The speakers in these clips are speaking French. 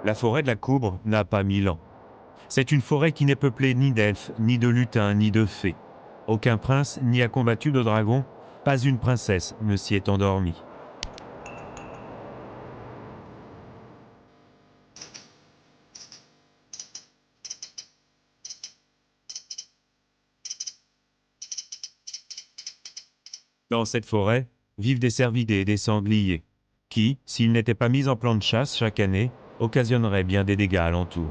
La forêt de la Coubre n'a pas 1000 ans. C'est une forêt qui n'est peuplée ni d'elfes, ni de lutins, ni de fées. Aucun prince n'y a combattu de dragon, pas une princesse ne s'y est endormie. Dans cette forêt, vivent des cervidés et des sangliers, qui, s'ils n'étaient pas mis en plan de chasse chaque année, occasionneraient bien des dégâts alentour.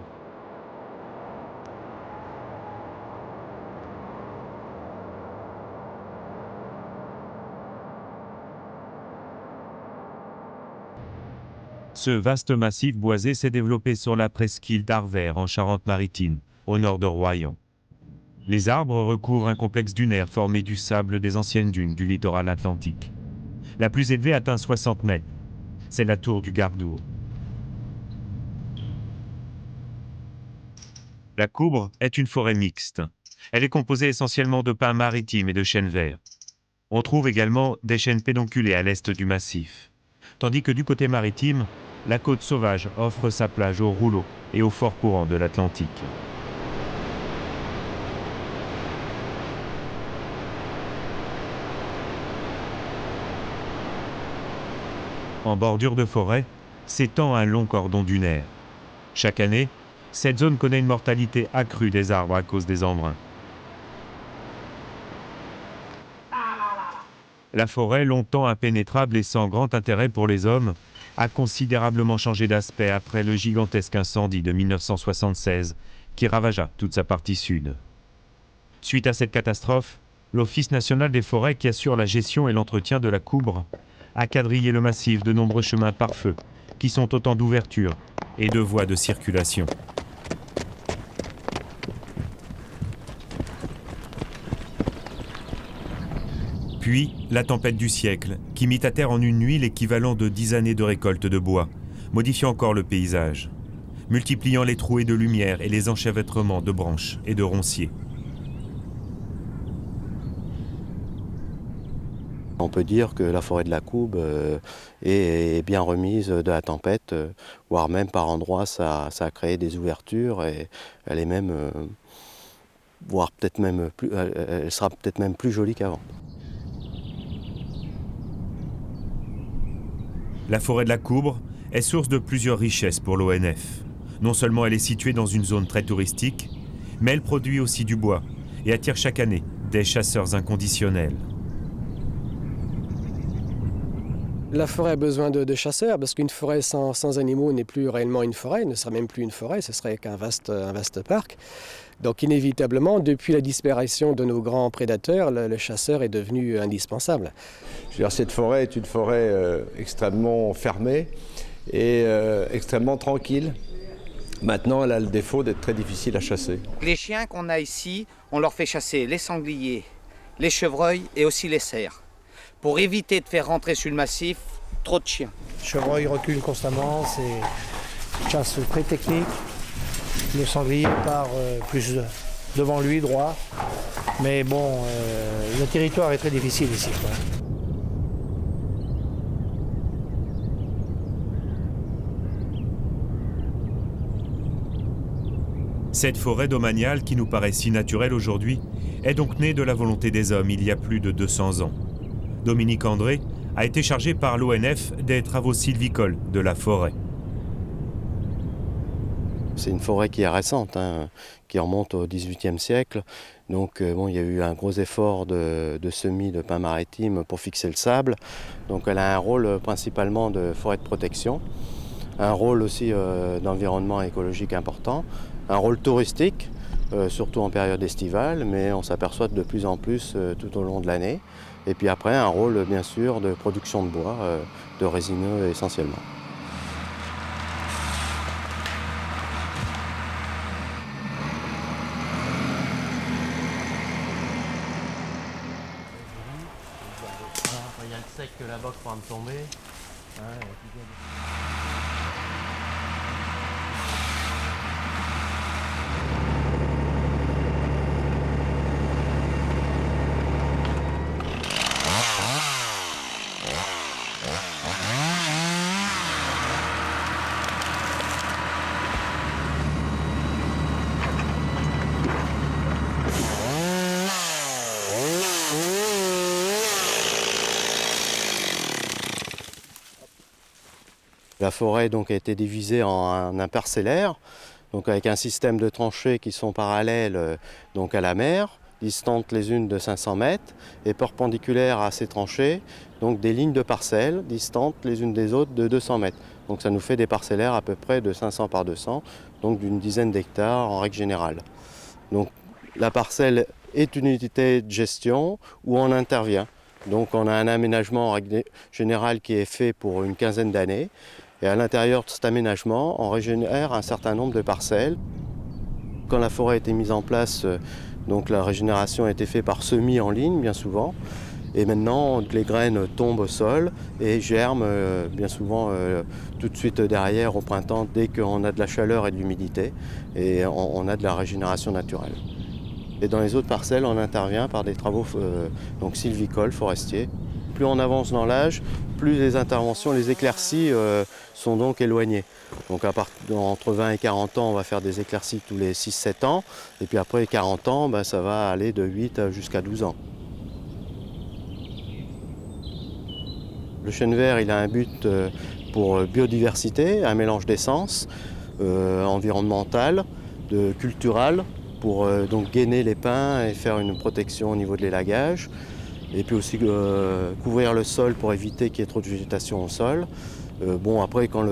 Ce vaste massif boisé s'est développé sur la presqu'île d'Arvert en Charente-Maritime, au nord de Royan. Les arbres recouvrent un complexe dunaire formé du sable des anciennes dunes du littoral atlantique. La plus élevée atteint 60 mètres. C'est la tour du Gardour. La Coubre est une forêt mixte. Elle est composée essentiellement de pins maritimes et de chênes verts. On trouve également des chênes pédonculés à l'est du massif. Tandis que du côté maritime, la côte sauvage offre sa plage aux rouleaux et aux forts courants de l'Atlantique. En bordure de forêt, s'étend un long cordon dunaire. Chaque année, cette zone connaît une mortalité accrue des arbres à cause des embruns. La forêt, longtemps impénétrable et sans grand intérêt pour les hommes, a considérablement changé d'aspect après le gigantesque incendie de 1976 qui ravagea toute sa partie sud. Suite à cette catastrophe, l'Office national des forêts qui assure la gestion et l'entretien de la Coubre a quadrillé le massif de nombreux chemins pare-feu qui sont autant d'ouvertures et de voies de circulation. Puis, la tempête du siècle, qui mit à terre en une nuit l'équivalent de 10 années de récolte de bois, modifiant encore le paysage, multipliant les trouées de lumière et les enchevêtrements de branches et de ronciers. On peut dire que la forêt de la Coubre est bien remise de la tempête, voire même par endroits ça a créé des ouvertures et elle est même, voire peut-être même plus, elle sera peut-être même plus jolie qu'avant. La forêt de la Coubre est source de plusieurs richesses pour l'ONF. Non seulement elle est située dans une zone très touristique, mais elle produit aussi du bois et attire chaque année des chasseurs inconditionnels. La forêt a besoin de chasseurs parce qu'une forêt sans animaux n'est plus réellement une forêt, ne serait même plus une forêt, ce serait qu'un vaste parc. Donc inévitablement, depuis la disparition de nos grands prédateurs, le chasseur est devenu indispensable. Je veux dire, cette forêt est une forêt extrêmement fermée et extrêmement tranquille. Maintenant, elle a le défaut d'être très difficile à chasser. Les chiens qu'on a ici, on leur fait chasser les sangliers, les chevreuils et aussi les cerfs, pour éviter de faire rentrer sur le massif trop de chiens. Le chevreuil recule constamment, c'est une chasse très technique. Le sanglier part plus devant lui, droit. Mais bon, le territoire est très difficile ici, quoi. Cette forêt domaniale qui nous paraît si naturelle aujourd'hui est donc née de la volonté des hommes il y a plus de 200 ans. Dominique André a été chargé par l'ONF des travaux sylvicoles de la forêt. C'est une forêt qui est récente, qui remonte au XVIIIe siècle. Donc il y a eu un gros effort de semis de pins maritimes pour fixer le sable. Donc elle a un rôle principalement de forêt de protection, un rôle aussi d'environnement écologique important, un rôle touristique, surtout en période estivale, mais on s'aperçoit de plus en plus tout au long de l'année. Et puis après, un rôle bien sûr de production de bois, de résineux essentiellement. Il y a le sec là-bas qui va me tomber. La forêt donc, a été divisée en un parcellaire, donc avec un système de tranchées qui sont parallèles donc à la mer, distantes les unes de 500 mètres, et perpendiculaires à ces tranchées, donc des lignes de parcelles distantes les unes des autres de 200 mètres. Donc ça nous fait des parcellaires à peu près de 500 par 200, donc d'une dizaine d'hectares en règle générale. Donc la parcelle est une unité de gestion où on intervient. Donc on a un aménagement en règle générale qui est fait pour une quinzaine d'années. Et à l'intérieur de cet aménagement, on régénère un certain nombre de parcelles. Quand la forêt a été mise en place, donc la régénération a été faite par semis en ligne bien souvent. Et maintenant, les graines tombent au sol et germent bien souvent tout de suite derrière au printemps dès qu'on a de la chaleur et de l'humidité. Et on a de la régénération naturelle. Et dans les autres parcelles, on intervient par des travaux donc sylvicoles, forestiers. Plus on avance dans l'âge, plus les interventions, les éclaircies sont donc éloignées. Donc entre 20 et 40 ans, on va faire des éclaircies tous les 6-7 ans. Et puis après 40 ans, ça va aller de 8 jusqu'à 12 ans. Le chêne vert, il a un but pour biodiversité, un mélange d'essences environnementales, culturales, pour donc gainer les pins et faire une protection au niveau de l'élagage. Et puis aussi couvrir le sol pour éviter qu'il y ait trop de végétation au sol. Après, quand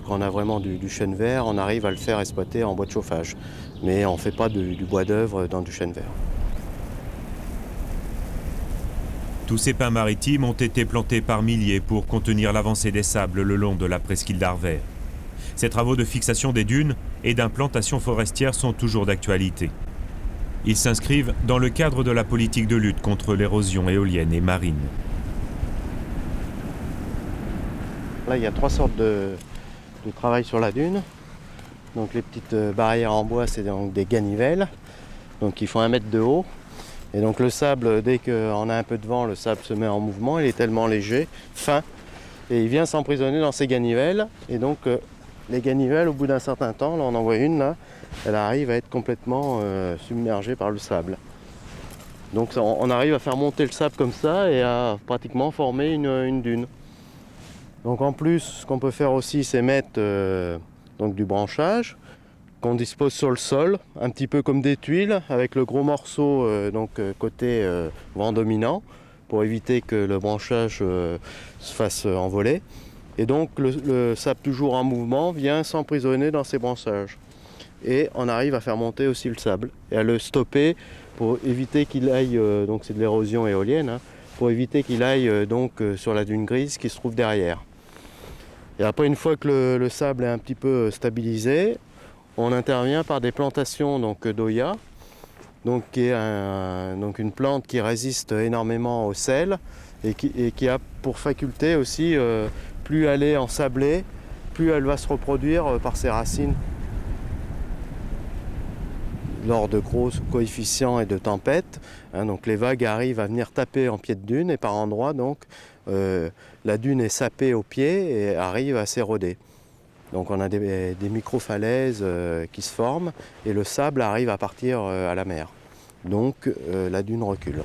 on a vraiment du chêne vert, on arrive à le faire exploiter en bois de chauffage. Mais on ne fait pas du bois d'œuvre dans du chêne vert. Tous ces pins maritimes ont été plantés par milliers pour contenir l'avancée des sables le long de la presqu'île d'Arvert. Ces travaux de fixation des dunes et d'implantation forestière sont toujours d'actualité. Ils s'inscrivent dans le cadre de la politique de lutte contre l'érosion éolienne et marine. Là, il y a 3 sortes de travail sur la dune. Donc les petites barrières en bois, c'est donc des ganivelles, donc qui font 1 mètre de haut. Et donc le sable, dès qu'on a un peu de vent, le sable se met en mouvement, il est tellement léger, fin, et il vient s'emprisonner dans ces ganivelles. Et donc les ganivelles, au bout d'un certain temps, là on en voit une là, elle arrive à être complètement submergée par le sable. Donc on arrive à faire monter le sable comme ça et à pratiquement former une dune. Donc en plus, ce qu'on peut faire aussi, c'est mettre donc du branchage qu'on dispose sur le sol, un petit peu comme des tuiles, avec le gros morceau côté vent dominant, pour éviter que le branchage se fasse envoler. Et donc le sable toujours en mouvement vient s'emprisonner dans ces branchages. Et on arrive à faire monter aussi le sable et à le stopper pour éviter qu'il aille, donc c'est de l'érosion éolienne, hein, pour éviter qu'il aille sur la dune grise qui se trouve derrière. Et après, une fois que le sable est un petit peu stabilisé, on intervient par des plantations d'Oya, qui est une plante qui résiste énormément au sel et qui a pour faculté aussi, plus elle est ensablée, plus elle va se reproduire par ses racines. Lors de gros coefficients et de tempêtes, donc les vagues arrivent à venir taper en pied de dune et par endroits, la dune est sapée au pied et arrive à s'éroder. Donc on a des micro-falaises qui se forment et le sable arrive à partir à la mer. Donc la dune recule.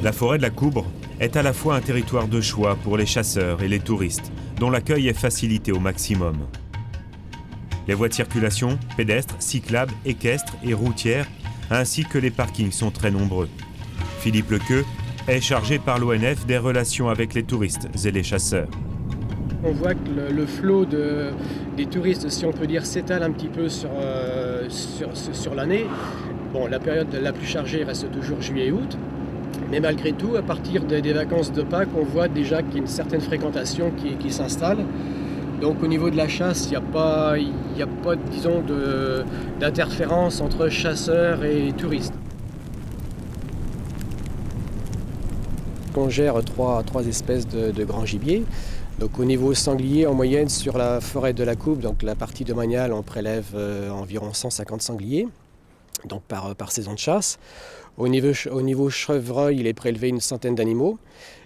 La forêt de la Coubre est à la fois un territoire de choix pour les chasseurs et les touristes, dont l'accueil est facilité au maximum. Les voies de circulation, pédestres, cyclables, équestres et routières, ainsi que les parkings sont très nombreux. Philippe Lequeux est chargé par l'ONF des relations avec les touristes et les chasseurs. On voit que le flot des touristes, si on peut dire, s'étale un petit peu sur l'année. Bon, la période la plus chargée reste toujours juillet-août. Mais malgré tout, à partir des vacances de Pâques, on voit déjà qu'il y a une certaine fréquentation qui s'installe. Donc au niveau de la chasse, il n'y a pas, disons, d'interférence entre chasseurs et touristes. On gère trois espèces de grands gibiers. Donc au niveau sanglier, en moyenne, sur la forêt de la Coubre, donc la partie domaniale, on prélève environ 150 sangliers, donc par saison de chasse. Au niveau chevreuil, il est prélevé une centaine d'animaux.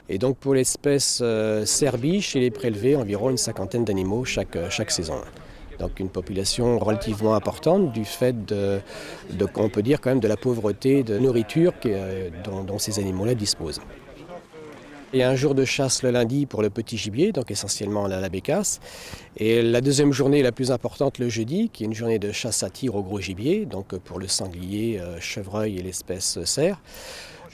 Et donc pour l'espèce cerbiche, il est prélevé environ une 50aine d'animaux chaque saison. Donc une population relativement importante du fait on peut dire quand même de la pauvreté de nourriture dont ces animaux-là disposent. Il y a un jour de chasse le lundi pour le petit gibier, donc essentiellement la bécasse. Et la deuxième journée la plus importante le jeudi, qui est une journée de chasse à tir au gros gibier, donc pour le sanglier, chevreuil et l'espèce cerf.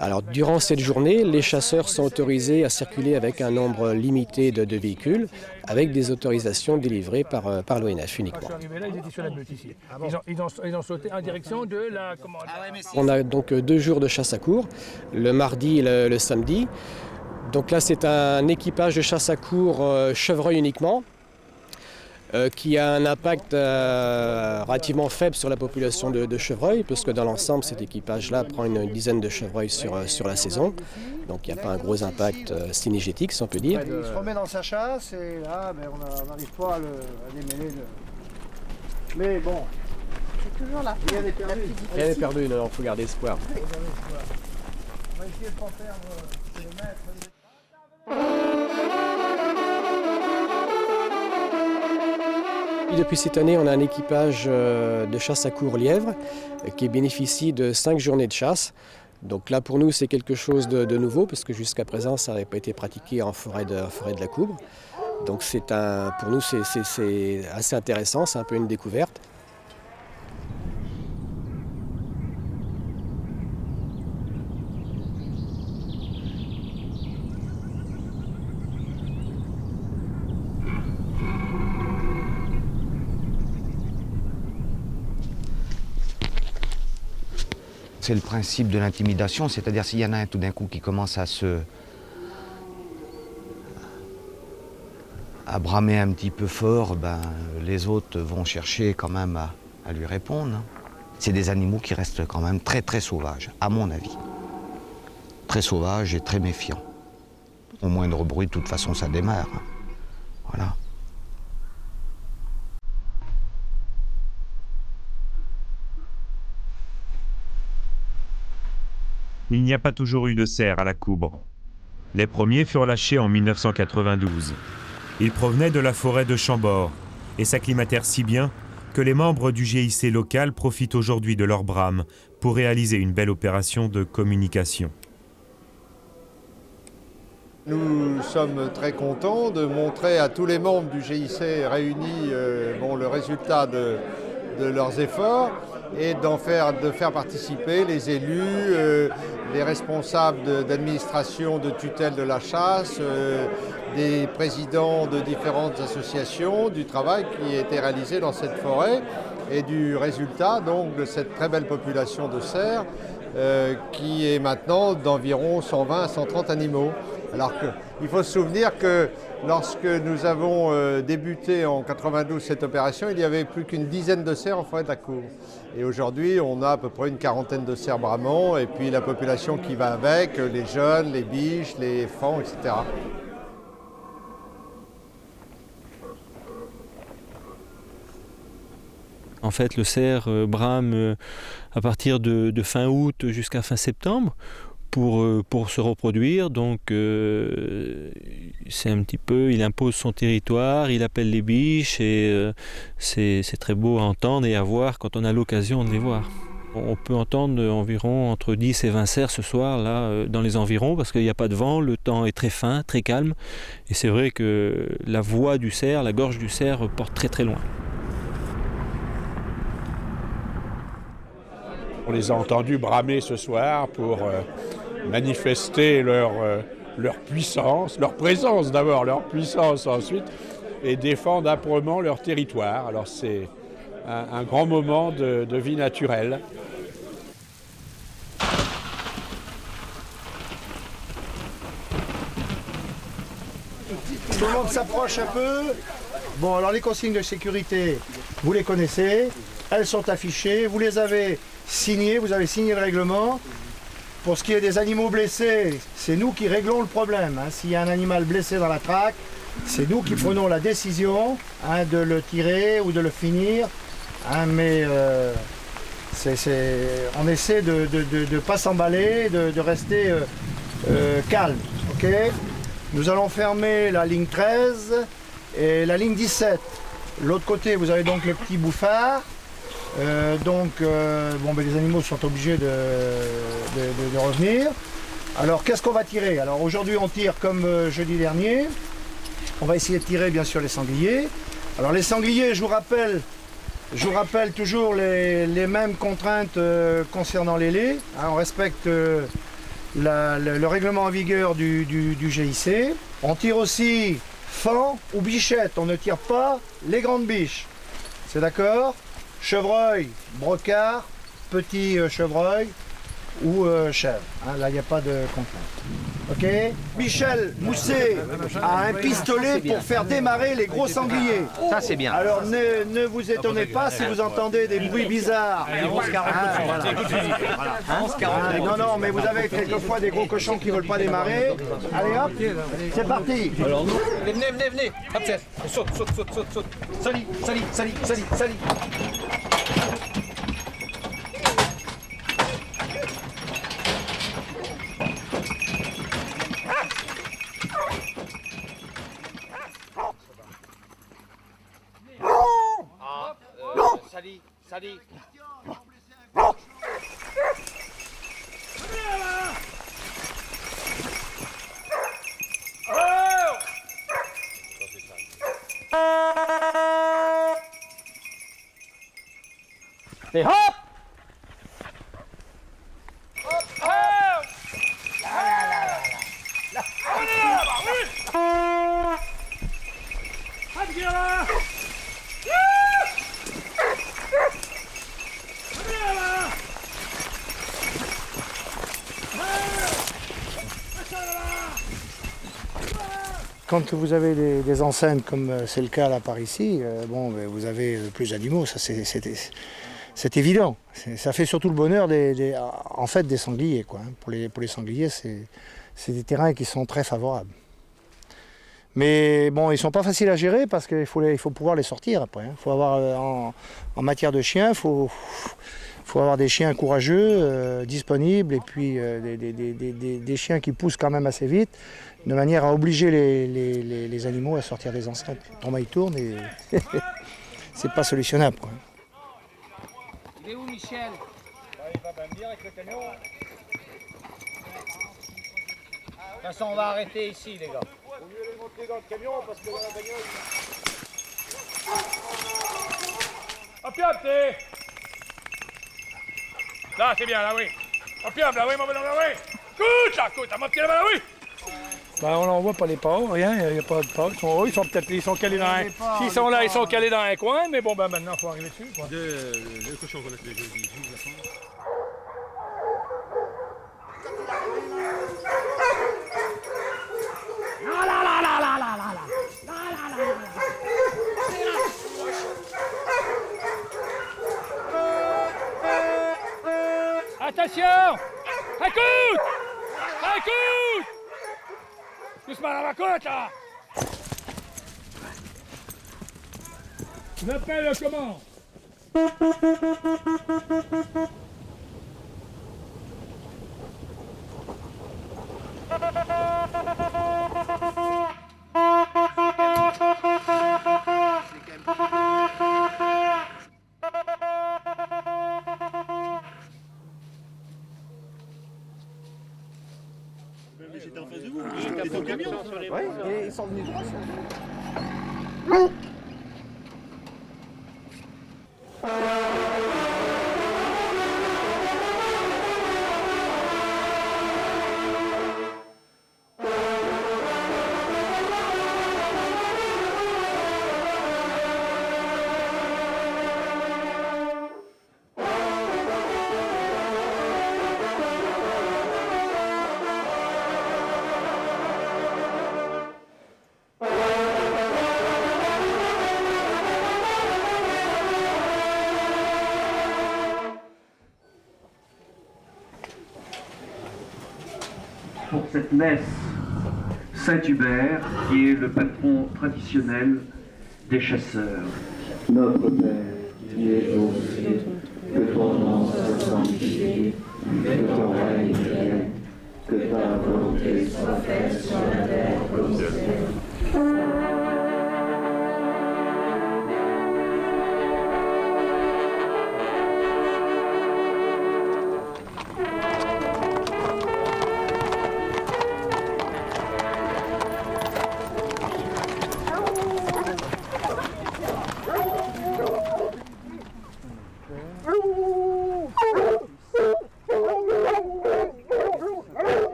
Alors durant cette journée, les chasseurs sont autorisés à circuler avec un nombre limité de véhicules, avec des autorisations délivrées par l'ONF uniquement. Ils ont sauté en direction de la... On a donc 2 jours de chasse à courre, le mardi et le samedi. Donc là, c'est un équipage de chasse à courre chevreuil uniquement, qui a un impact relativement faible sur la population de chevreuils, puisque dans l'ensemble, cet équipage-là prend une dizaine de chevreuils sur la saison. Donc il n'y a pas un gros impact synégétique, si on peut dire. Il se remet dans sa chasse et là, on n'arrive pas à démêler. Mais bon, C'est toujours là. il y a des perdus. Il y a des perdus, il faut garder espoir. On va essayer de ne pas perdre le maître. Et depuis cette année, on a un équipage de chasse à courre lièvre qui bénéficie de 5 journées de chasse. Donc là, pour nous, c'est quelque chose de nouveau, parce que jusqu'à présent, ça n'avait pas été pratiqué en forêt de la Coubre. Donc pour nous, c'est assez intéressant, c'est un peu une découverte. C'est le principe de l'intimidation, c'est-à-dire s'il y en a un tout d'un coup qui commence à bramer un petit peu fort, les autres vont chercher quand même à lui répondre. C'est des animaux qui restent quand même très très sauvages, à mon avis. Très sauvages et très méfiants. Au moindre bruit, de toute façon, ça démarre. Voilà. Il n'y a pas toujours eu de cerfs à la Coubre. Les premiers furent lâchés en 1992. Ils provenaient de la forêt de Chambord et s'acclimatèrent si bien que les membres du GIC local profitent aujourd'hui de leur brame pour réaliser une belle opération de communication. Nous sommes très contents de montrer à tous les membres du GIC réunis le résultat de leurs efforts et de faire participer les élus, les responsables d'administration de tutelle de la chasse, des présidents de différentes associations, du travail qui a été réalisé dans cette forêt et du résultat donc de cette très belle population de cerfs qui est maintenant d'environ 120 à 130 animaux. Alors il faut se souvenir que lorsque nous avons débuté en 92 cette opération, il n'y avait plus qu'une dizaine de cerfs en forêt de la Coubre. Et aujourd'hui, on a à peu près une quarantaine de cerfs bramants et puis la population qui va avec, les jeunes, les biches, les faons, etc. En fait, le cerf brame à partir de fin août jusqu'à fin septembre pour se reproduire. Donc c'est un petit peu, il impose son territoire, il appelle les biches et c'est très beau à entendre et à voir quand on a l'occasion de les voir. On peut entendre environ entre 10 et 20 cerfs ce soir là dans les environs parce qu'il n'y a pas de vent, le temps est très fin, très calme et c'est vrai que la voix du cerf, la gorge du cerf porte très très loin. On les a entendus bramer ce soir pour manifester leur puissance, leur présence d'abord, leur puissance ensuite, et défendre âprement leur territoire. Alors c'est un grand moment de vie naturelle. Tout le monde s'approche un peu. Bon, alors les consignes de sécurité, vous les connaissez, elles sont affichées, vous les avez signées, vous avez signé le règlement. Pour ce qui est des animaux blessés, c'est nous qui réglons le problème. S'il y a un animal blessé dans la traque, c'est nous qui prenons la décision de le tirer ou de le finir. Mais on essaie de ne pas s'emballer, de rester calme. Okay, nous allons fermer la ligne 13 et la ligne 17. L'autre côté, vous avez donc le petit bouffard. Les animaux sont obligés de revenir. Alors, qu'est-ce qu'on va tirer? Alors, aujourd'hui, on tire comme jeudi dernier. On va essayer de tirer, bien sûr, les sangliers. Alors, les sangliers, je vous rappelle toujours les mêmes contraintes concernant les laits. On respecte le règlement en vigueur du GIC. On tire aussi fan ou bichette. On ne tire pas les grandes biches. C'est d'accord? Chevreuil, brocard, petit chevreuil ou chèvre. Là, il n'y a pas de contrainte. Ok? Michel Mousset a un pistolet pour faire démarrer les gros sangliers. Ça, c'est bien. Alors, ne vous étonnez pas si vous entendez des bruits bizarres. Non, mais vous avez quelquefois des gros cochons qui ne veulent pas démarrer. Allez, hop, c'est parti. Alors, nous, venez. Hop, saute. Salut. Salut. Et hop! Quand vous avez des enceintes comme c'est le cas là par ici, vous avez plus d'animaux, ça c'est évident. Ça fait surtout le bonheur des sangliers, quoi. Pour les sangliers, c'est des terrains qui sont très favorables. Mais bon, ils sont pas faciles à gérer parce qu'il faut pouvoir les sortir après. Faut avoir en matière de chiens, faut avoir des chiens courageux, disponibles, et puis des chiens qui poussent quand même assez vite, de manière à obliger les animaux à sortir des enceintes. Autrement, ils tournent et c'est pas solutionnable, quoi. Il est où, Michel? Il va bien avec le camion. De toute façon, on va arrêter ici, les gars. Vaut mieux les monter dans le camion parce que dans la bagnole... Appiate! Là, c'est bien, là, oui. Appiate, là, oui, mon bonhomme, là, oui. Écoute, à moitié là, là, oui. On n'en voit pas les porcs, rien, il n'y a pas de porcs. Ils sont calés dans un... S'ils sont là, ils sont calés dans un coin, mais bon, maintenant, il faut arriver dessus, quoi. Le cochon qu'on a fait jeudi, Attention! Écoute! Doucement dans la côte, là! L'appel commence! J'étais en face de vous, j'étais au camion. Oui, et ils sont venus droit. Pour cette messe, Saint Hubert, qui est le patron traditionnel des chasseurs. Notre Père, qui es aux cieux, que ton nom soit sanctifié, que ton règne vienne, que ta volonté soit faite sur la terre comme au ciel.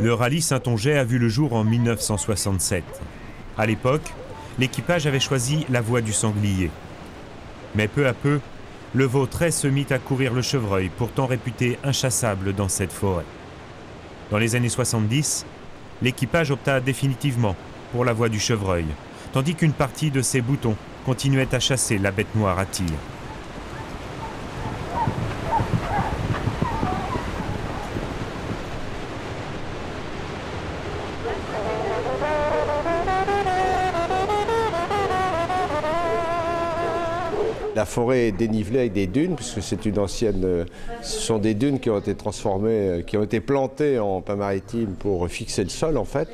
Le rallye Saintongeais a vu le jour en 1967. À l'époque, l'équipage avait choisi la voie du sanglier. Mais peu à peu, le Vautrais se mit à courir le chevreuil, pourtant réputé inchassable dans cette forêt. Dans les années 70, l'équipage opta définitivement pour la voie du chevreuil, tandis qu'une partie de ses boutons continuait à chasser la bête noire à tir. La forêt est dénivelée avec des dunes, puisque c'est une ancienne. Ce sont des dunes qui ont été transformées, qui ont été plantées en pin maritime pour fixer le sol en fait.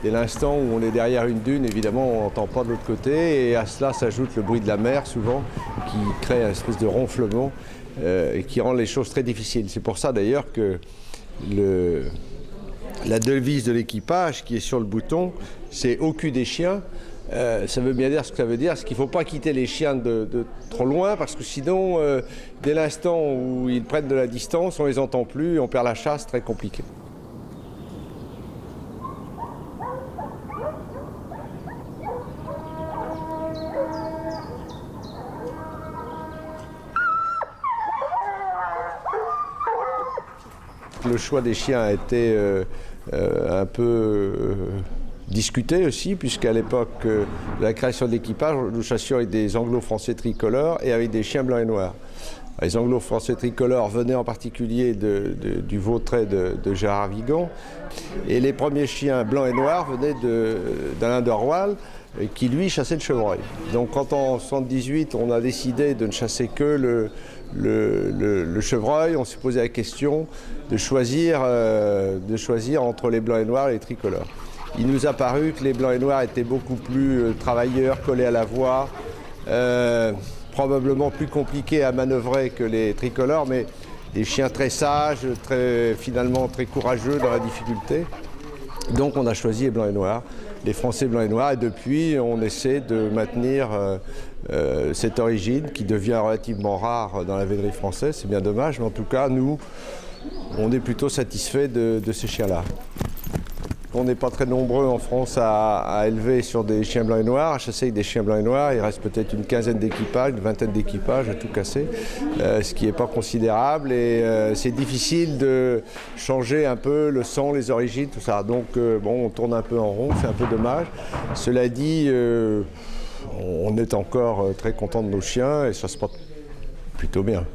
Dès l'instant où on est derrière une dune, évidemment, on n'entend pas de l'autre côté, et à cela s'ajoute le bruit de la mer souvent, qui crée une espèce de ronflement et qui rend les choses très difficiles. C'est pour ça d'ailleurs que la devise de l'équipage qui est sur le bouton, c'est au cul des chiens. Ça veut bien dire ce que ça veut dire, c'est qu'il ne faut pas quitter les chiens de trop loin, parce que sinon, dès l'instant où ils prennent de la distance, on ne les entend plus, on perd la chasse, très compliqué. Le choix des chiens a été un peu discuté aussi, puisqu'à l'époque de la création de l'équipage, nous chassions avec des anglo-français tricolores et avec des chiens blancs et noirs. Les anglo-français tricolores venaient en particulier du Vautrais de Gérard Vigan, et les premiers chiens blancs et noirs venaient d'Alain de Roal, qui lui chassait le chevreuil. Donc quand en 1978 on a décidé de ne chasser que le chevreuil, on s'est posé la question de choisir entre les blancs et noirs et les tricolores. Il nous a paru que les blancs et noirs étaient beaucoup plus travailleurs, collés à la voie, probablement plus compliqués à manœuvrer que les tricolores, mais des chiens très sages, finalement très courageux dans la difficulté. Donc on a choisi les blancs et noirs, les Français blancs et noirs, et depuis on essaie de maintenir cette origine qui devient relativement rare dans la vénerie française. C'est bien dommage, mais en tout cas nous, on est plutôt satisfaits de ces chiens-là. On n'est pas très nombreux en France à élever sur des chiens blancs et noirs, à chasser avec des chiens blancs et noirs. Il reste peut-être une quinzaine d'équipages, une vingtaine d'équipages à tout casser, ce qui n'est pas considérable. Et c'est difficile de changer un peu le sang, les origines, tout ça. Donc bon, on tourne un peu en rond, c'est un peu dommage. Cela dit, on est encore très content de nos chiens et ça se porte plutôt bien.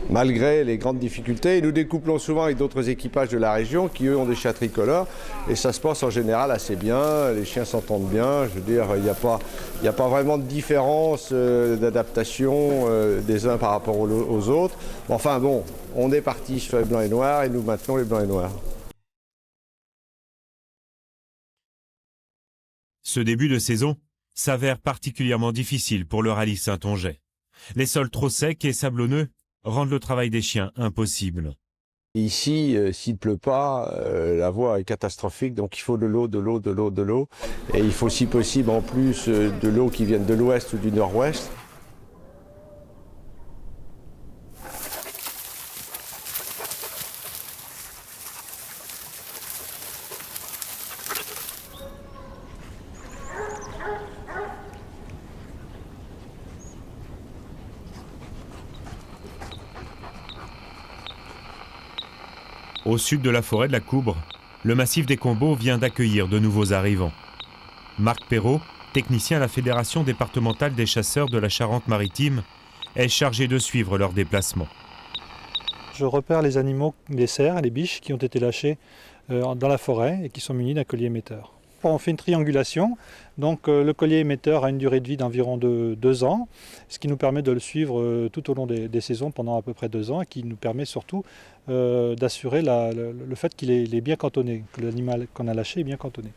Malgré les grandes difficultés, nous découplons souvent avec d'autres équipages de la région qui, eux, ont des chiens tricolores et ça se passe en général assez bien, les chiens s'entendent bien, je veux dire, il n'y a pas vraiment de différence d'adaptation des uns par rapport aux autres. Enfin bon, on est parti sur les blancs et noirs et nous maintenons les blancs et noirs. Ce début de saison s'avère particulièrement difficile pour le rallye Saintongeais. Les sols trop secs et sablonneux rendent le travail des chiens impossible. Ici, s'il ne pleut pas, la voie est catastrophique, donc il faut de l'eau, de l'eau, de l'eau, de l'eau. Et il faut si possible en plus de l'eau qui vienne de l'ouest ou du nord-ouest. Au sud de la forêt de la Coubre, le massif des Combeaux vient d'accueillir de nouveaux arrivants. Marc Perrault, technicien à la Fédération départementale des chasseurs de la Charente-Maritime, est chargé de suivre leurs déplacements. Je repère les animaux, les cerfs, les biches qui ont été lâchés dans la forêt et qui sont munis d'un collier émetteur. On fait une triangulation, donc le collier émetteur a une durée de vie d'environ 2 ans, ce qui nous permet de le suivre tout au long des saisons pendant à peu près 2 ans et qui nous permet surtout d'assurer le fait qu'il est bien cantonné, que l'animal qu'on a lâché est bien cantonné.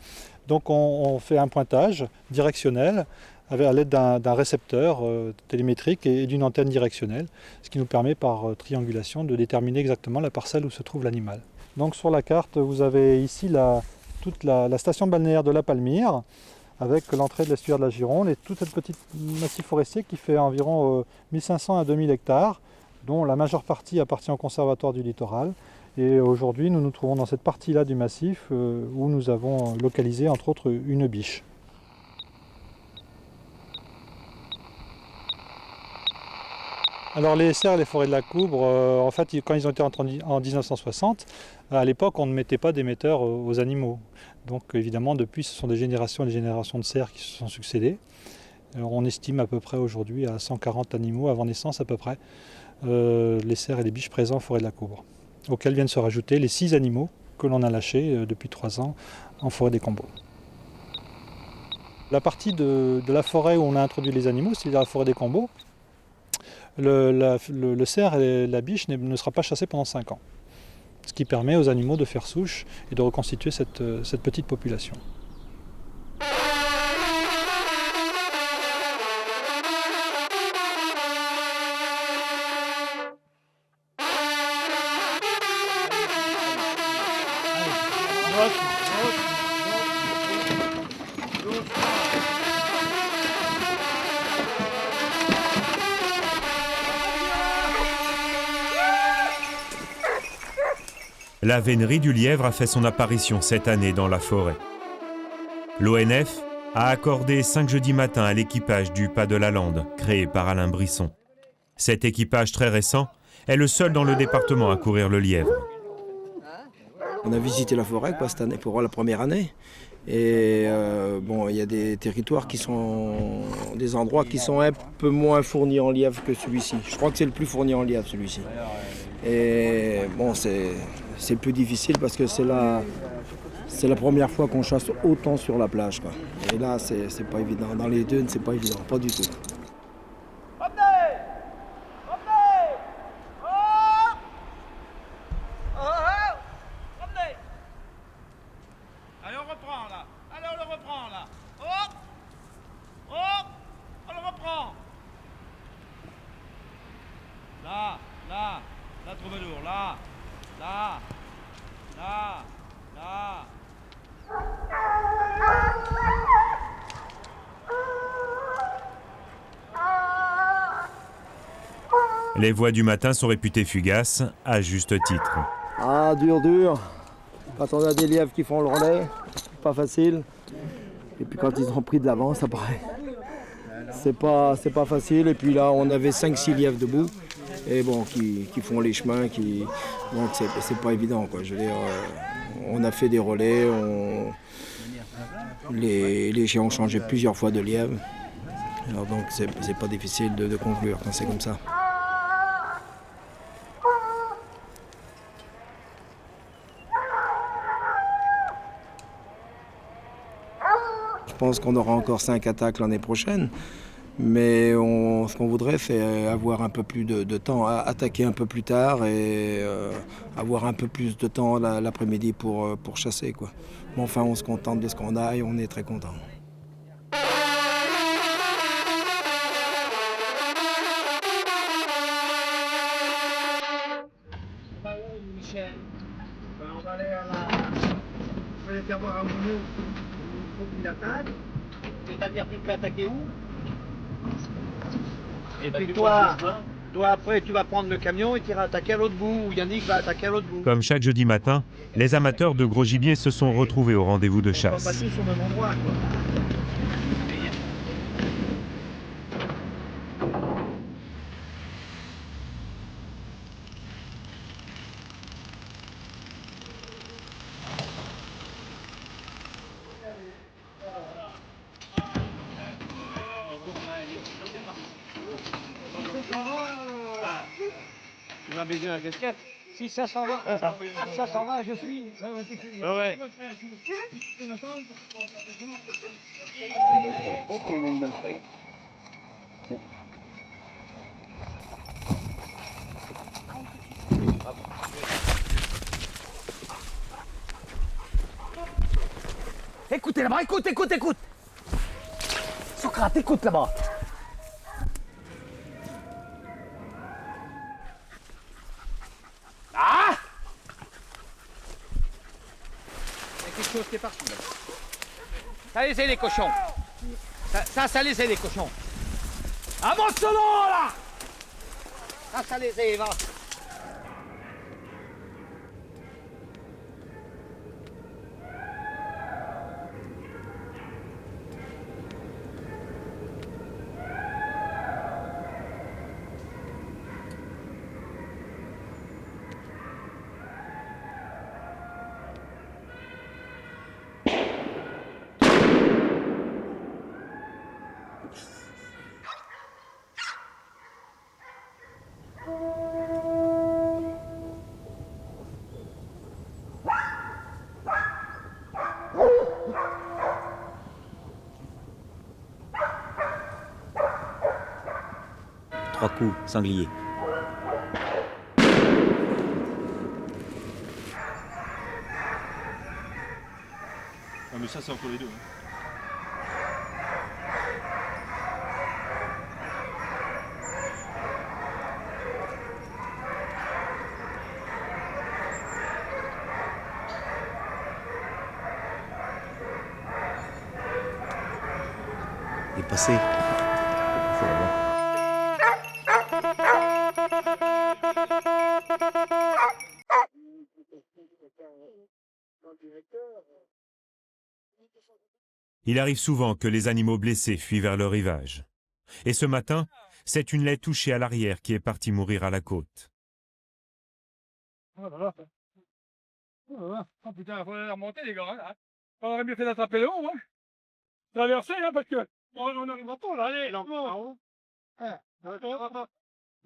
Donc on fait un pointage directionnel à l'aide d'un récepteur télémétrique et d'une antenne directionnelle, ce qui nous permet par triangulation de déterminer exactement la parcelle où se trouve l'animal. Donc sur la carte, vous avez ici toute la station balnéaire de la Palmyre, avec l'entrée de l'estuaire de la Gironde et tout ce petit massif forestier qui fait environ 1500 à 2000 hectares, dont la majeure partie appartient au Conservatoire du littoral Et aujourd'hui, nous nous trouvons dans cette partie-là du massif où nous avons localisé entre autres une biche. Alors les cerfs et les forêts de la Coubre, en fait, quand ils ont été introduits en 1960, à l'époque, on ne mettait pas d'émetteurs aux animaux. Donc évidemment, depuis, ce sont des générations et des générations de cerfs qui se sont succédées. Alors, on estime à peu près aujourd'hui à 140 animaux avant naissance à peu près, les cerfs et les biches présents en forêt de la Coubre, auxquels viennent se rajouter les 6 animaux que l'on a lâchés depuis 3 ans en forêt des Combeaux. La partie de la forêt où on a introduit les animaux, c'est-à-dire la forêt des Combeaux, le cerf et la biche ne sera pas chassé pendant 5 ans. Ce qui permet aux animaux de faire souche et de reconstituer cette petite population. La vénerie du lièvre a fait son apparition cette année dans la forêt. L'ONF a accordé 5 jeudis matins à l'équipage du Pas de la Lande, créé par Alain Brisson. Cet équipage très récent est le seul dans le département à courir le lièvre. On a visité la forêt cette année pour la première année. Et il y a des territoires des endroits qui sont un peu moins fournis en lièvre que celui-ci. Je crois que c'est le plus fourni en lièvre, celui-ci. Et bon, c'est plus difficile parce que c'est la première fois qu'on chasse autant sur la plage, quoi. Et là, c'est pas évident. Dans les dunes, c'est pas évident, pas du tout. Là, troubadour, là. Les voix du matin sont réputées fugaces, à juste titre. Ah, dur. Quand on a des lièvres qui font le relais, pas facile. Et puis quand ils ont pris de l'avance, après, c'est pas facile. Et puis là, on avait 5-6 lièvres debout. Et bon, qui font les chemins, donc c'est pas évident, quoi. Je veux dire, on a fait des relais, les chiens ont changé plusieurs fois de lièvre. Alors donc c'est pas difficile de conclure quand c'est comme ça. Je pense qu'on aura encore 5 attaques l'année prochaine. Mais ce qu'on voudrait, c'est avoir un peu plus de temps, attaquer un peu plus tard et avoir un peu plus de temps l'après-midi pour chasser, quoi. Mais enfin, on se contente de ce qu'on a et on est très content. Michel, on va aller on va faire voir à Mounou il faut qu'il attaque. C'est-à-dire qu'il peut attaquer où? Et puis toi après tu vas prendre le camion et tu iras attaquer à l'autre bout, ou Yannick va attaquer à l'autre bout. Comme chaque jeudi matin, les amateurs de gros gibier se sont retrouvés au rendez-vous de On va chasse. passer sur le même endroit, quoi. Tu vas baiser la casquette? Si ça s'en va, je suis. Ouais. Écoutez là-bas, écoute. Socrate, écoute là-bas. Ah! Il y a quelque chose qui est parti là. Ça les est les cochons. Ça les est les cochons. À mon solo là! Ça les est, va. 3 coups sanglier. Ah mais ça c'est entre les deux. Il est passé. Faut l'avoir. Il arrive souvent que les animaux blessés fuient vers le rivage. Et ce matin, c'est une laie touchée à l'arrière qui est partie mourir à la côte. Oh là là. Oh là là. Oh putain, il faut les remonter les gars. Hein. On aurait mieux fait d'attraper le haut, hein. Traverser, hein, parce que on n'arrivera pas là, allez, lentement.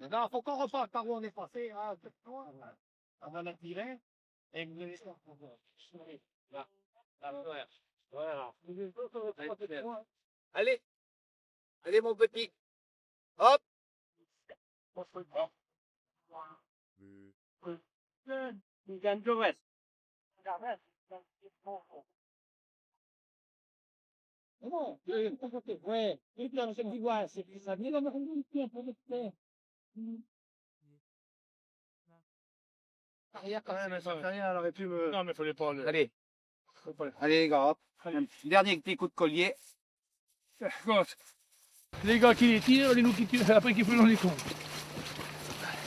Non, faut qu'on reparte par où on est passé. Hein. On va la tirer et vous allez voir. Là. Voilà. Allez. Allez mon petit. Hop. Non, ouais, c'est ça. Mais là, on arrière quand même, ça fait rien, elle aurait pu me. Non, mais fallait pas le. Allez. Allez les gars, hop. Un dernier petit coup de collier. Les gars qui les tirent, les nous qui tirent, après qui font les comptes.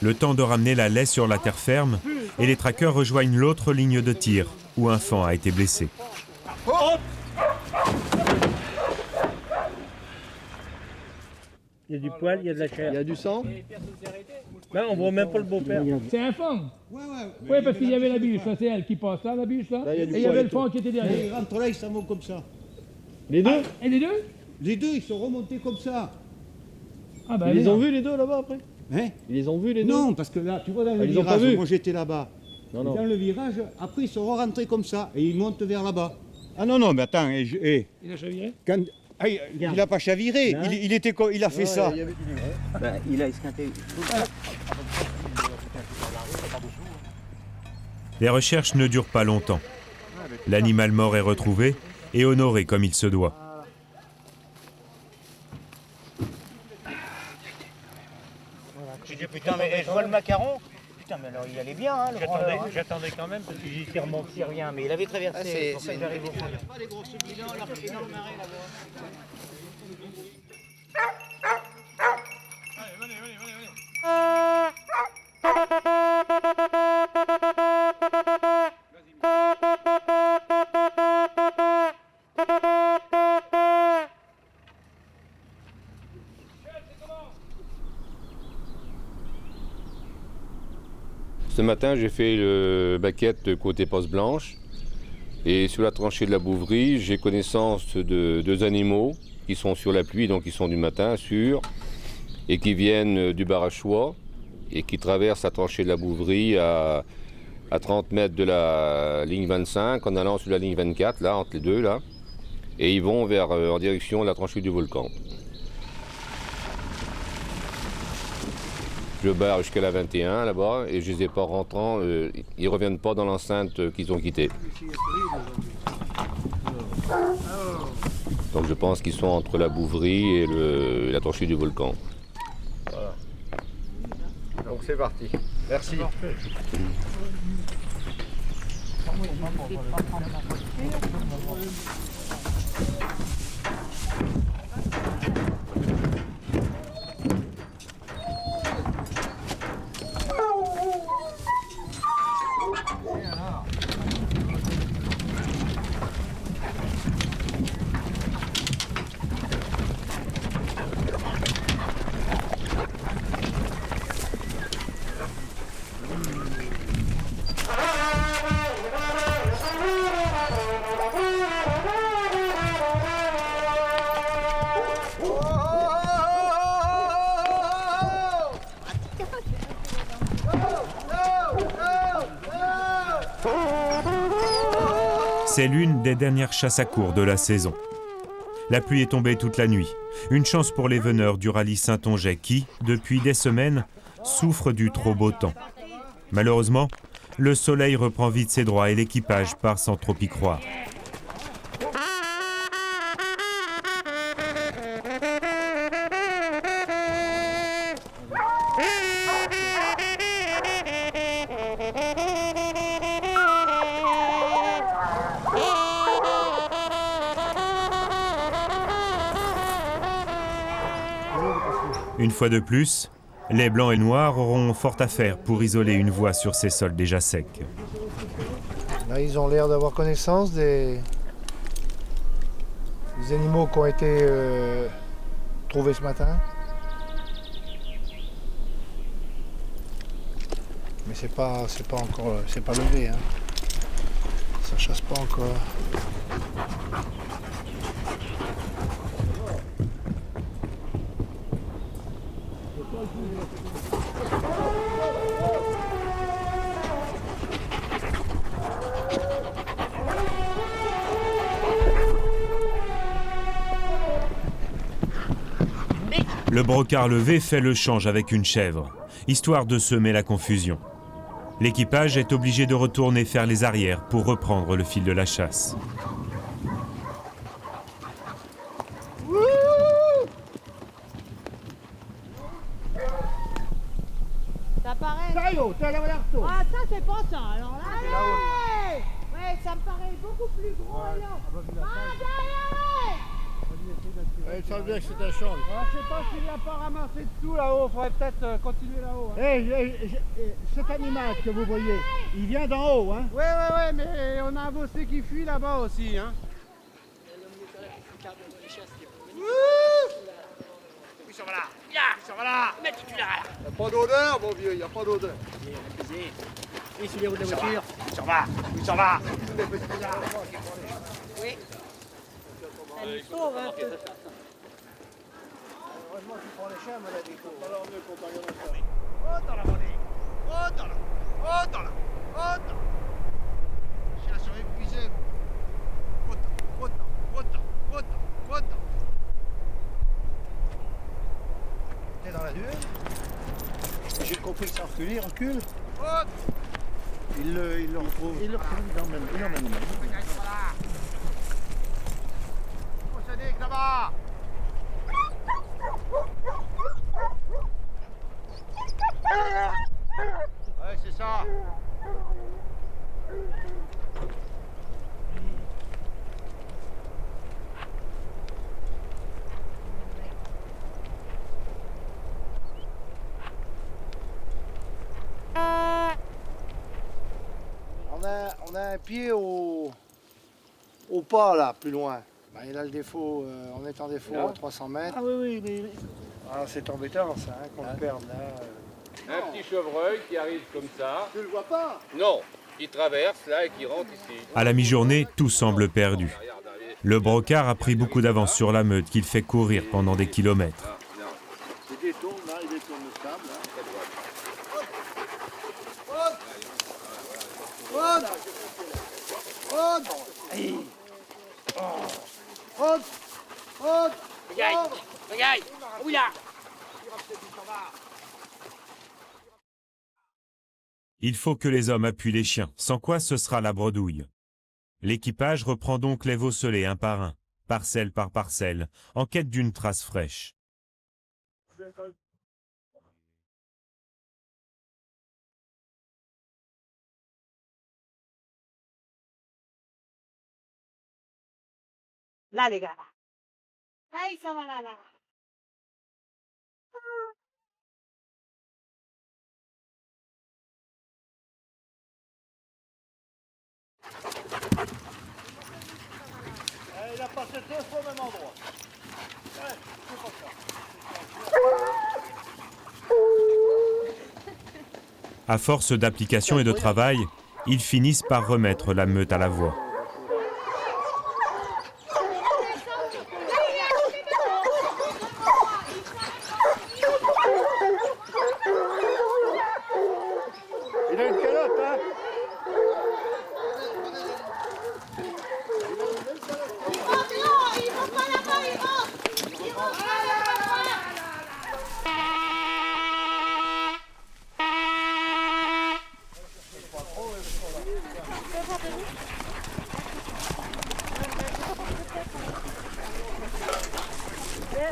Le temps de ramener la laie sur la terre ferme et les traqueurs rejoignent l'autre ligne de tir où un fan a été blessé. Il y a du poil, il y a de la chair. Il y a du sang. Ben, on voit même pas le beau-père. C'est un fan. Ouais, parce qu'il y avait la biche, ça c'est elle qui passe là, la biche là. Et il y avait le fan qui était derrière. Ils rentrent là, ils s'en vont comme ça. Les deux? Et les deux? Les deux, ils sont remontés comme ça. Ah bah, ils les ont vus les deux là-bas après? Hein? Ils les ont vus les deux? Non, parce que là, tu vois dans le ils ont pas virage, vu. moi j'étais là-bas. Non, non. Dans le virage, après ils sont rentrés comme ça et ils montent vers là-bas. Ah non, non, mais attends, il a chaviré? Il n'a pas chaviré, il a fait ça. Il a esquinté. Les recherches ne durent pas longtemps. L'animal mort est retrouvé et honoré comme il se doit. J'ai dit putain, mais je vois le macaron. Putain, mais alors il allait bien, hein, le branleur. J'attendais quand même parce que j'y suis remonté rien, mais il avait traversé. C'est pour ça que j'arrive au fond. Pas les grosses bilans, là, il est dans le marais là-bas. Allez, venez. Ce matin, j'ai fait le baquette côté Poste Blanche. Et sur la tranchée de la Bouverie, j'ai connaissance de 2 animaux qui sont sur la pluie, donc qui sont du matin, sûrs, et qui viennent du Barachois et qui traversent la tranchée de la Bouverie à 30 mètres de la ligne 25 en allant sur la ligne 24, là, entre les deux, là. Et ils vont en direction de la tranchée du volcan. Je barre jusqu'à la 21 là-bas et je les ai pas rentrants, ils ne reviennent pas dans l'enceinte qu'ils ont quittée. Donc je pense qu'ils sont entre la Bouverie et la tranchée du volcan. Voilà. Donc c'est parti. Merci. C'est l'une des dernières chasses à courre de la saison. La pluie est tombée toute la nuit. Une chance pour les veneurs du rallye Saintongeais qui, depuis des semaines, souffrent du trop beau temps. Malheureusement, le soleil reprend vite ses droits et l'équipage part sans trop y croire. Une fois de plus, les blancs et noirs auront fort à faire pour isoler une voie sur ces sols déjà secs. Là, ils ont l'air d'avoir connaissance des animaux qui ont été trouvés ce matin. Mais c'est pas encore, c'est pas levé, hein. Ça chasse pas encore. Le brocard levé fait le change avec une chèvre, histoire de semer la confusion. L'équipage est obligé de retourner faire les arrières pour reprendre le fil de la chasse. Ça paraît... Ah, ça, c'est pas ça. Alors là, allez. Ouais, ça me paraît beaucoup plus gros. Il semble bien que c'est un champ. Je sais pas s'il n'a pas ramassé de tout là-haut. Il faudrait peut-être continuer là-haut. Cet animal que vous voyez, il vient d'en haut, hein? Ouais, mais on a un bossé qui fuit là-bas aussi, hein. Il s'en va là. Il s'en va là. Il n'y a pas d'odeur, mon vieux, il n'y a pas d'odeur. Et sur les routes de la voiture. Il s'en va. Il s'en va. Oui. Elle est sauve un peu. Heureusement que tu prends les chiens, mais il faut pas leur mieux qu'on parle de ça. Oh, dans la monnaie. Oh, dans la. Oh, dans la. Oh, dans la. Les chiens sont épuisés. T'es dans la dune. J'ai compris que ça recule, il recule. Il le retrouve. Il le retrouve, il l'emmène. Sadiq, là-bas. Ouais, c'est ça. On a un pied au pas là, plus loin. Ben, il a le défaut, on est en défaut à 300 mètres. Ah oui, mais... Ah, c'est embêtant ça, hein, qu'on le perde là. Un petit chevreuil qui arrive comme ça. Tu le vois pas? Non, qui traverse là et qui rentre ici. À la mi-journée, tout semble perdu. Le brocard a pris beaucoup d'avance sur la meute qu'il fait courir pendant des kilomètres. Il détourne là, il détourne le sable. Il faut que les hommes appuient les chiens, sans quoi ce sera la bredouille. L'équipage reprend donc les veaux-selés un par un, parcelle par parcelle, en quête d'une trace fraîche. Là, les gars. Là, ils sont là. Il a passé 2 fois au même endroit. À force d'application et de travail, ils finissent par remettre la meute à la voie. Il a une calotte, hein? Il faut pas là-bas,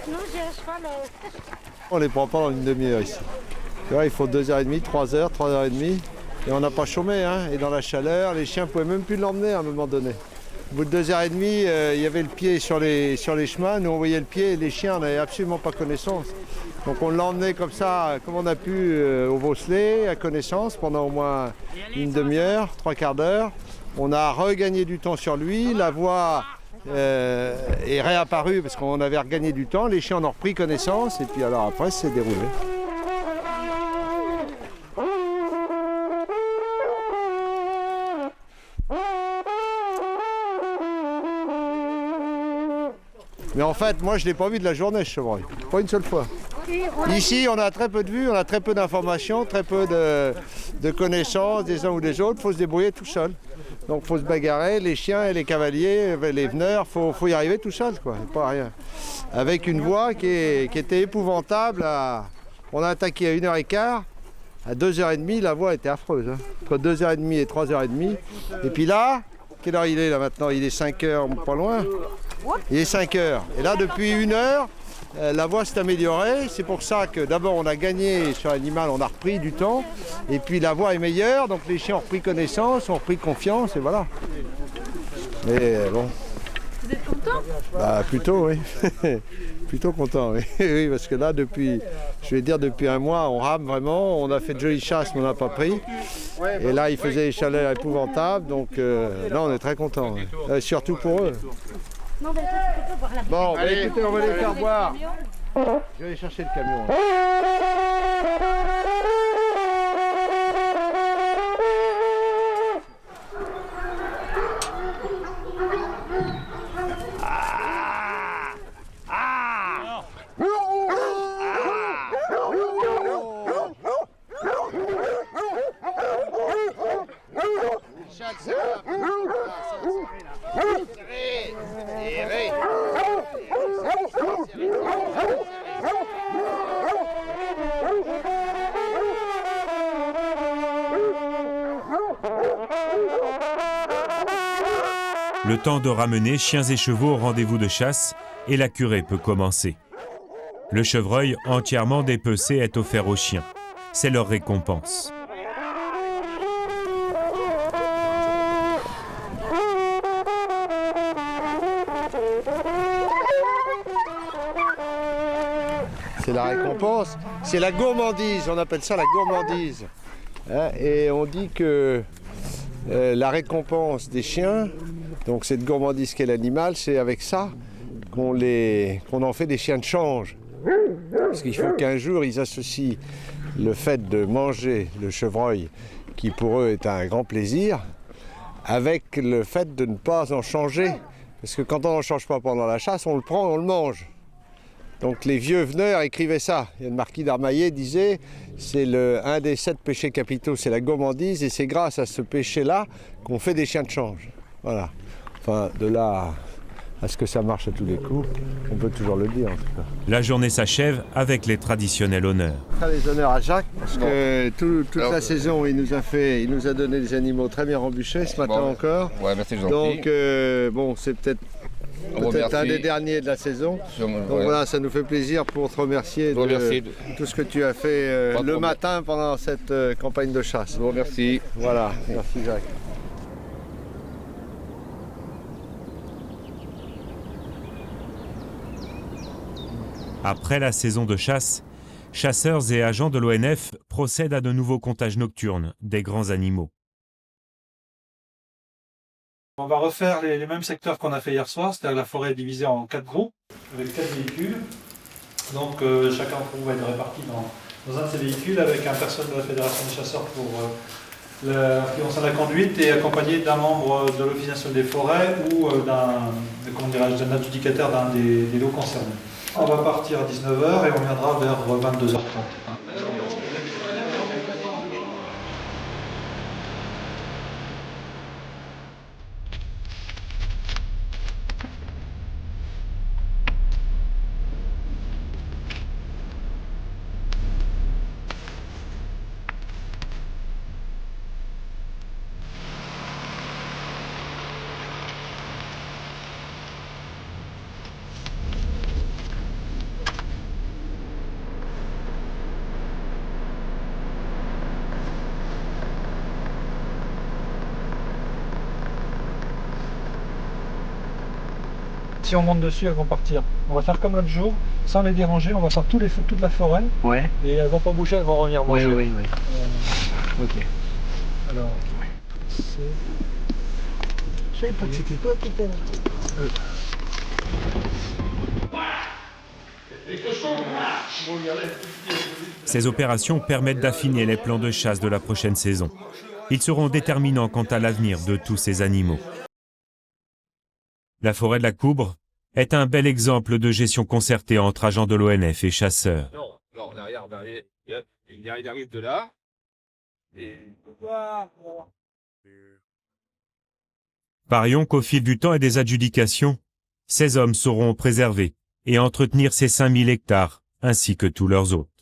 Non, j'ai un cheval. On les prend pas dans une demi-heure ici. Tu vois, il faut 2h30, 3h, 3h30. Et on n'a pas chômé, hein. Et dans la chaleur, les chiens ne pouvaient même plus l'emmener à un moment donné. Au bout de 2h30, il y avait le pied sur les chemins. Nous, on voyait le pied et les chiens n'avaient absolument pas connaissance. Donc on l'a emmené comme ça, comme on a pu, au Vosselet, à connaissance, pendant au moins une demi-heure, 3/4 d'heure. On a regagné du temps sur lui. La voie est réapparue parce qu'on avait regagné du temps. Les chiens en ont repris connaissance. Et puis alors après, c'est déroulé. Mais en fait, moi, je ne l'ai pas vu de la journée, ce chevreuil. Pas une seule fois. Ici, on a très peu de vues, on a très peu d'informations, très peu de connaissances des uns ou des autres. Il faut se débrouiller tout seul. Donc, il faut se bagarrer, les chiens et les cavaliers, les veneurs, il faut y arriver tout seul, quoi. Pas rien. Avec une voie qui était épouvantable. On a attaqué à 1h15. À 2h30, la voie était affreuse. Hein. Entre 2h30 et 3h30. Et puis là, quelle heure il est là maintenant? Il est 5h, pas loin. Il est 5h. Et là, depuis 1h, la voie s'est améliorée. C'est pour ça que d'abord, on a gagné sur l'animal, on a repris du temps. Et puis la voie est meilleure, donc les chiens ont repris connaissance, ont repris confiance, et voilà. Mais bon. Vous êtes content? Bah, plutôt, oui. Plutôt content, oui. Oui, parce que là, depuis un mois, on rame vraiment. On a fait de jolies chasses, mais on n'a pas pris. Et là, il faisait des chaleurs épouvantables, donc là, on est très contents. Oui. Surtout pour eux. Non, mais toi, tu peux pas voir la Bon, bah, écoutez, on va les faire boire. Je vais aller chercher le camion. Le temps de ramener chiens et chevaux au rendez-vous de chasse et la curée peut commencer. Le chevreuil entièrement dépecé est offert aux chiens. C'est leur récompense. C'est la récompense, c'est la gourmandise, on appelle ça la gourmandise. Hein, et on dit que la récompense des chiens, donc cette gourmandise qu'est l'animal, c'est avec ça qu'on en fait des chiens de change. Parce qu'il faut qu'un jour ils associent le fait de manger le chevreuil, qui pour eux est un grand plaisir, avec le fait de ne pas en changer. Parce que quand on n'en change pas pendant la chasse, on le prend et on le mange. Donc les vieux veneurs écrivaient ça. Et le marquis d'Armaillet disait, c'est un des 7 péchés capitaux, c'est la gourmandise, et c'est grâce à ce péché-là qu'on fait des chiens de change. Voilà. Enfin, de là à ce que ça marche à tous les coups, on peut toujours le dire en tout cas. La journée s'achève avec les traditionnels honneurs. Les honneurs à Jacques, parce que toute la saison, il nous a donné des animaux très bien embûchés, ce matin encore. Ouais, merci, gentil. Donc, bon, c'est peut-être un des derniers de la saison. Donc voilà, ça nous fait plaisir pour te remercier de tout ce que tu as fait le matin pendant cette campagne de chasse. Je vous remercie. Voilà, merci Jacques. Après la saison de chasse, chasseurs et agents de l'ONF procèdent à de nouveaux comptages nocturnes des grands animaux. On va refaire les mêmes secteurs qu'on a fait hier soir, c'est-à-dire la forêt est divisée en 4 groupes, avec 4 véhicules. Donc chacun d'entre vous va être réparti dans un de ces véhicules avec un personne de la Fédération des chasseurs pour l'influence à la conduite et accompagné d'un membre de l'Office national des forêts ou d'un adjudicataire d'un des lots concernés. On va partir à 19h et on viendra vers 22h30. Si on monte dessus, elles vont partir. On va faire comme l'autre jour, sans les déranger, on va faire toute la forêt. Ouais. Et elles vont pas bouger, elles vont revenir manger. Oui. Ok. Alors, c'est... Je savais pas que c'était toi qui étais là. Ces opérations permettent d'affiner les plans de chasse de la prochaine saison. Ils seront déterminants quant à l'avenir de tous ces animaux. La forêt de la Coubre est un bel exemple de gestion concertée entre agents de l'ONF et chasseurs. Non, derrière, il arrive de là. Et... Parions qu'au fil du temps et des adjudications, ces hommes sauront préserver et entretenir ces 5000 hectares ainsi que tous leurs autres.